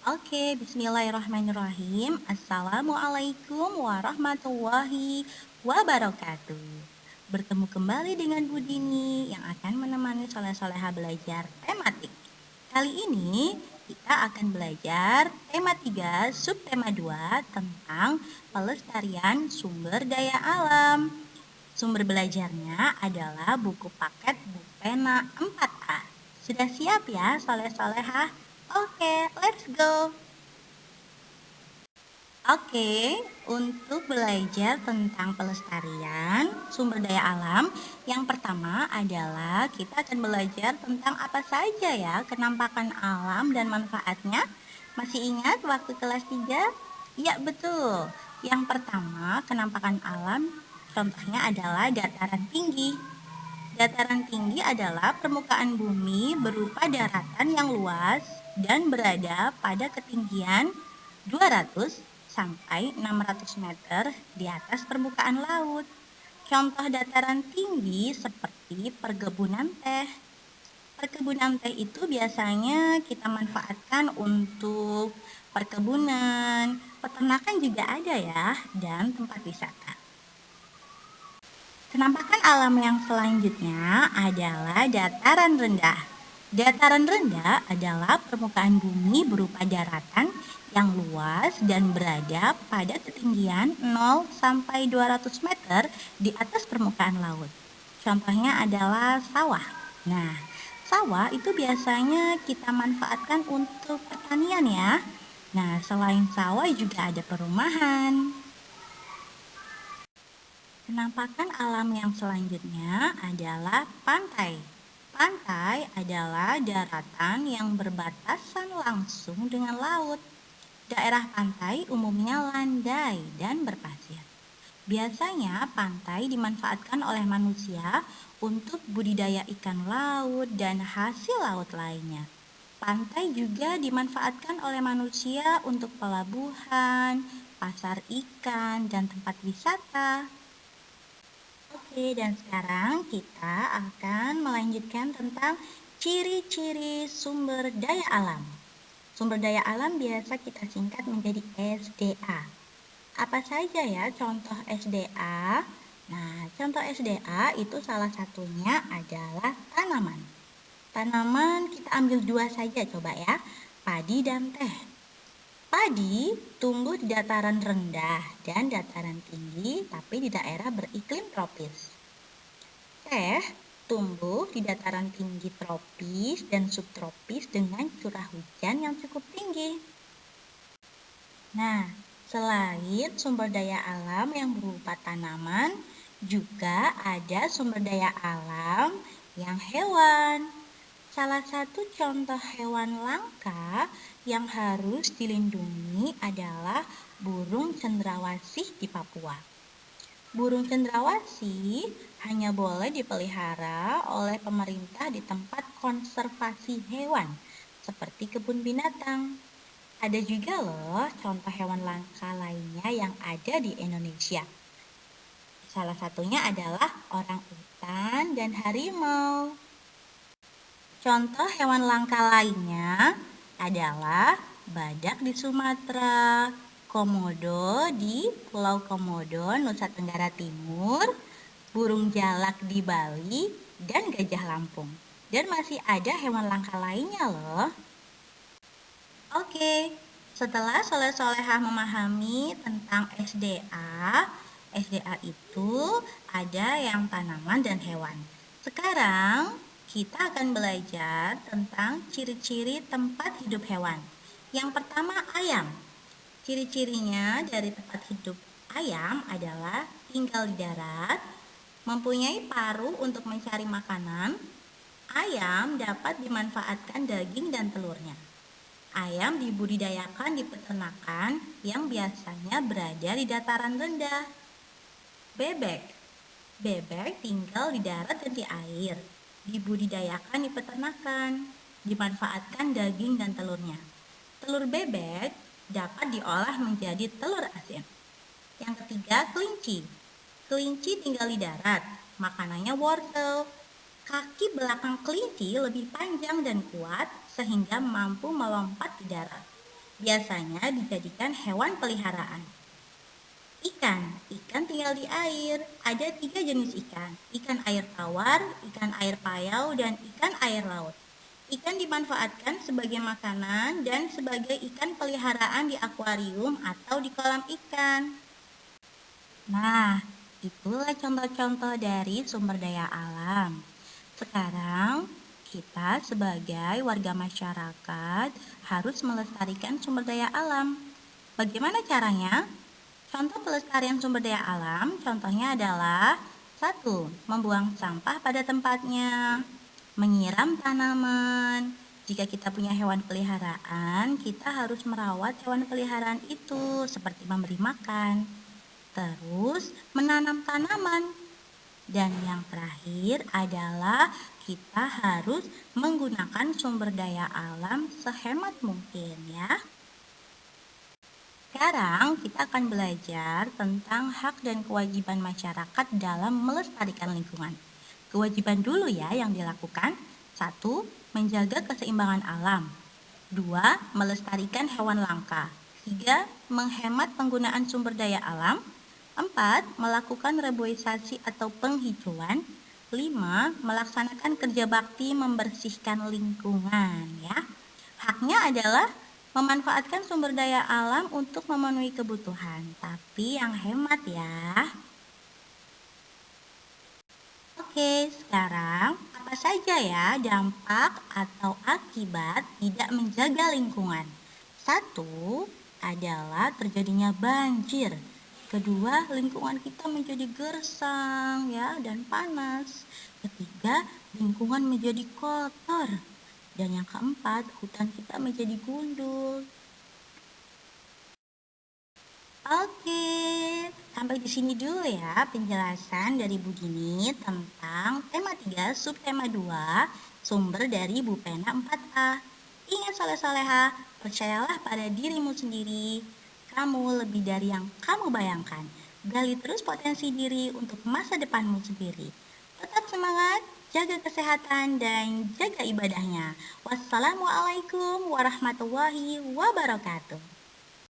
Bismillahirrahmanirrahim. Assalamualaikum warahmatullahi wabarakatuh. Bertemu kembali dengan Bu Dini yang akan menemani soleh-soleha belajar tematik. Kali ini kita akan belajar tema 3, subtema 2 tentang pelestarian sumber daya alam. Sumber belajarnya adalah buku paket Bupena 4A. Sudah siap ya soleh-soleha? Oke, let's go! Untuk belajar tentang pelestarian sumber daya alam, yang pertama adalah kita akan belajar tentang apa saja ya kenampakan alam dan manfaatnya. Masih ingat waktu kelas 3? Ya, betul. Yang pertama, kenampakan alam contohnya adalah dataran tinggi. Dataran tinggi adalah permukaan bumi berupa daratan yang luas dan berada pada ketinggian 200 sampai 600 meter di atas permukaan laut. Contoh dataran tinggi seperti perkebunan teh. Perkebunan teh itu biasanya kita manfaatkan untuk perkebunan, peternakan juga ada ya, dan tempat wisata. Kenampakan alam yang selanjutnya adalah dataran rendah. Dataran rendah adalah permukaan bumi berupa daratan yang luas dan berada pada ketinggian 0 sampai 200 meter di atas permukaan laut. Contohnya adalah sawah. Nah, sawah itu biasanya kita manfaatkan untuk pertanian ya. Nah, selain sawah juga ada perumahan. Penampakan alam yang selanjutnya adalah pantai. Pantai adalah daratan yang berbatasan langsung dengan laut. Daerah pantai umumnya landai dan berpasir. Biasanya pantai dimanfaatkan oleh manusia untuk budidaya ikan laut dan hasil laut lainnya. Pantai juga dimanfaatkan oleh manusia untuk pelabuhan, pasar ikan, dan tempat wisata. Dan sekarang kita akan melanjutkan tentang ciri-ciri sumber daya alam. Sumber daya alam biasa kita singkat menjadi SDA. Apa saja ya contoh SDA? Nah, contoh SDA itu salah satunya adalah tanaman. Tanaman kita ambil 2 saja coba ya, padi dan teh. Padi tumbuh di dataran rendah dan dataran tinggi tapi di daerah beriklim tropis. Teh tumbuh di dataran tinggi tropis dan subtropis dengan curah hujan yang cukup tinggi. Nah, selain sumber daya alam yang berupa tanaman, juga ada sumber daya alam yang hewan. Salah satu contoh hewan langka yang harus dilindungi adalah burung cendrawasih di Papua. Burung cendrawasih hanya boleh dipelihara oleh pemerintah di tempat konservasi hewan, seperti kebun binatang. Ada juga loh contoh hewan langka lainnya yang ada di Indonesia. Salah satunya adalah orang utan dan harimau. Contoh hewan langka lainnya adalah badak di Sumatera, komodo di Pulau Komodo, Nusa Tenggara Timur, burung jalak di Bali, dan gajah Lampung. Dan masih ada hewan langka lainnya loh. Setelah soleh-solehah memahami tentang SDA, SDA itu ada yang tanaman dan hewan. Sekarang kita akan belajar tentang ciri-ciri tempat hidup hewan. Yang pertama, ayam. Ciri-cirinya dari tempat hidup ayam adalah tinggal di darat, mempunyai paruh untuk mencari makanan. Ayam dapat dimanfaatkan daging dan telurnya. Ayam dibudidayakan di peternakan yang biasanya berada di dataran rendah. Bebek. Bebek tinggal di darat dan di air. Dibudidayakan di peternakan, dimanfaatkan daging dan telurnya. Telur bebek dapat diolah menjadi telur asin. Yang ketiga, kelinci. Kelinci tinggal di darat, makanannya wortel. Kaki belakang kelinci lebih panjang dan kuat sehingga mampu melompat di darat. biasanya dijadikan hewan peliharaan. Ikan tinggal di air. Ada 3 jenis ikan, ikan air tawar, ikan air payau, dan ikan air laut. Ikan dimanfaatkan sebagai makanan dan sebagai ikan peliharaan di akuarium atau di kolam ikan. Nah, itulah contoh-contoh dari sumber daya alam. Sekarang, kita sebagai warga masyarakat harus melestarikan sumber daya alam. Bagaimana caranya? Contoh pelestarian sumber daya alam, contohnya adalah 1. Membuang sampah pada tempatnya, menyiram tanaman. Jika kita punya hewan peliharaan, kita harus merawat hewan peliharaan itu seperti memberi makan. Terus menanam tanaman. Dan yang terakhir adalah kita harus menggunakan sumber daya alam sehemat mungkin ya. Sekarang kita akan belajar tentang hak dan kewajiban masyarakat dalam melestarikan lingkungan. Kewajiban dulu ya yang dilakukan. 1. Menjaga keseimbangan alam. 2. Melestarikan hewan langka. 3. Menghemat penggunaan sumber daya alam. 4. Melakukan reboisasi atau penghijauan. 5. Melaksanakan kerja bakti membersihkan lingkungan ya. Haknya adalah memanfaatkan sumber daya alam untuk memenuhi kebutuhan, tapi yang hemat ya. Oke, sekarang apa saja ya dampak atau akibat tidak menjaga lingkungan? 1. Adalah terjadinya banjir. Kedua, lingkungan kita menjadi gersang ya dan panas. Ketiga, lingkungan menjadi kotor. Dan yang keempat, hutan kita menjadi gundul. Oke, sampai di sini dulu ya penjelasan dari Bu Dini tentang tema 3, subtema 2, sumber dari Bu Pena 4A. Ingat soleh-soleha, percayalah pada dirimu sendiri. Kamu lebih dari yang kamu bayangkan. Gali terus potensi diri untuk masa depanmu sendiri. Tetap semangat, jaga kesehatan, dan jaga ibadahnya. Wassalamualaikum warahmatullahi wabarakatuh.